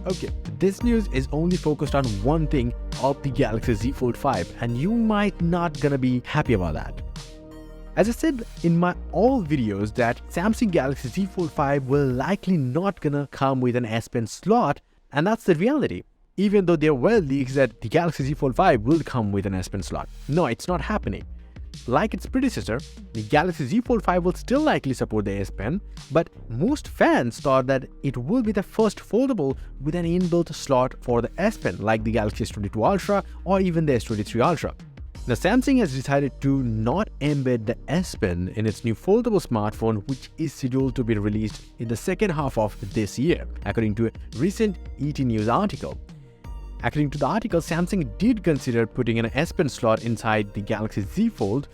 Okay, this news is only focused on one thing of the Galaxy Z Fold 5, and you might not gonna be happy about that. As I said in my all videos that Samsung Galaxy Z Fold 5 will likely not gonna come with an S Pen slot, and that's the reality. Even though there were leaks that the Galaxy Z Fold 5 will come with an S Pen slot. No, it's not happening. Like its predecessor, the Galaxy Z Fold 5 will still likely support the S Pen, but most fans thought that it will be the first foldable with an inbuilt slot for the S Pen, like the Galaxy S22 Ultra or even the S23 Ultra. Now, Samsung has decided to not embed the S Pen in its new foldable smartphone, which is scheduled to be released in the second half of this year, according to a recent ET News article. According to the article, Samsung did consider putting an S Pen slot inside the Galaxy Z Fold,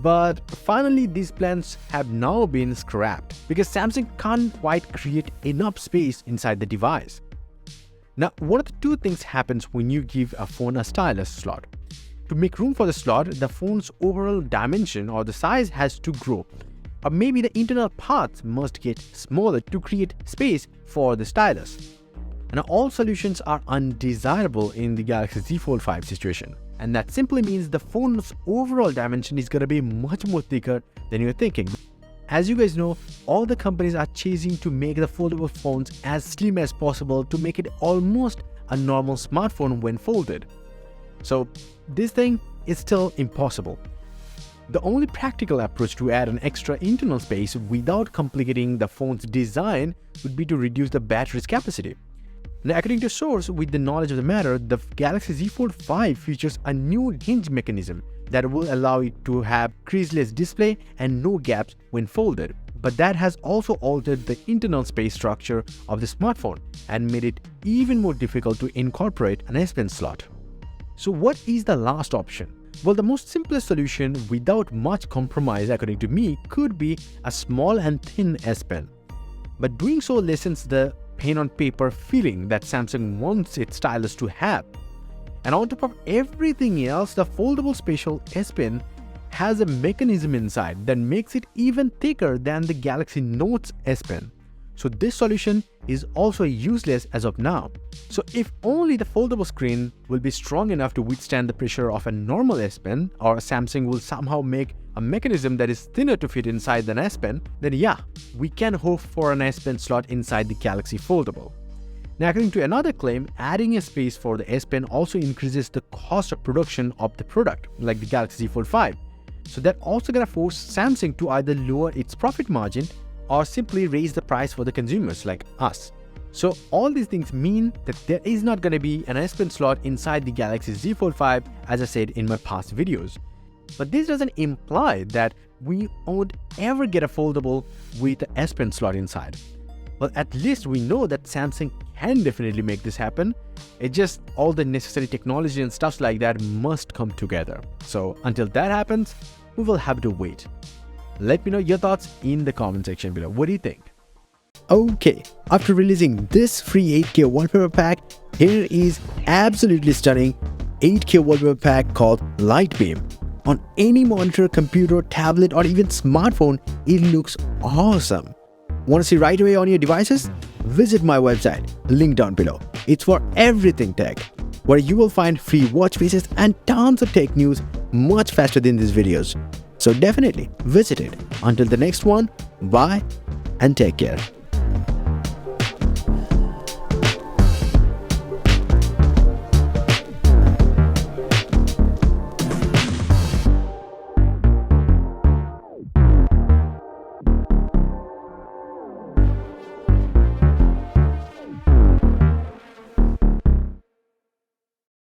but finally these plans have now been scrapped because Samsung can't quite create enough space inside the device. Now, one of the two things happens when you give a phone a stylus slot. To make room for the slot, the phone's overall dimension or the size has to grow, or maybe the internal parts must get smaller to create space for the stylus. And all solutions are undesirable in the Galaxy Z Fold 5 situation. And that simply means the phone's overall dimension is going to be much more thicker than you're thinking. As you guys know, all the companies are chasing to make the foldable phones as slim as possible to make it almost a normal smartphone when folded. So this thing is still impossible. The only practical approach to add an extra internal space without complicating the phone's design would be to reduce the battery's capacity. Now, according to a source with the knowledge of the matter, the Galaxy Z Fold 5 features a new hinge mechanism that will allow it to have creaseless display and no gaps when folded. But that has also altered the internal space structure of the smartphone and made it even more difficult to incorporate an S Pen slot. So what is the last option? Well, the most simplest solution without much compromise, according to me, could be a small and thin S Pen. But doing so lessens the pen on paper feeling that Samsung wants its stylus to have. And on top of everything else, the foldable special S Pen has a mechanism inside that makes it even thicker than the Galaxy Note's S Pen. So this solution is also useless as of now. So if only the foldable screen will be strong enough to withstand the pressure of a normal S Pen, or Samsung will somehow make a mechanism that is thinner to fit inside an S Pen, then yeah, we can hope for an S Pen slot inside the Galaxy Foldable. Now, according to another claim, adding a space for the S Pen also increases the cost of production of the product, like the Galaxy Z Fold 5. So that also gonna force Samsung to either lower its profit margin or simply raise the price for the consumers like us. So all these things mean that there is not going to be an S Pen slot inside the Galaxy Z Fold 5, as I said in my past videos. But this doesn't imply that we won't ever get a foldable with an S Pen slot inside. Well, at least we know that Samsung can definitely make this happen. It's just all the necessary technology and stuff like that must come together. So until that happens, we will have to wait. Let me know your thoughts in the comment section below. What do you think? Okay, after releasing this free 8K wallpaper pack, here is absolutely stunning 8K wallpaper pack called Lightbeam. On any monitor, computer, tablet or even smartphone, it looks awesome. Want to see right away on your devices? Visit my website, link down below. It's for everything tech, where you will find free watch faces and tons of tech news much faster than these videos. So definitely visit it. Until the next one, bye and take care.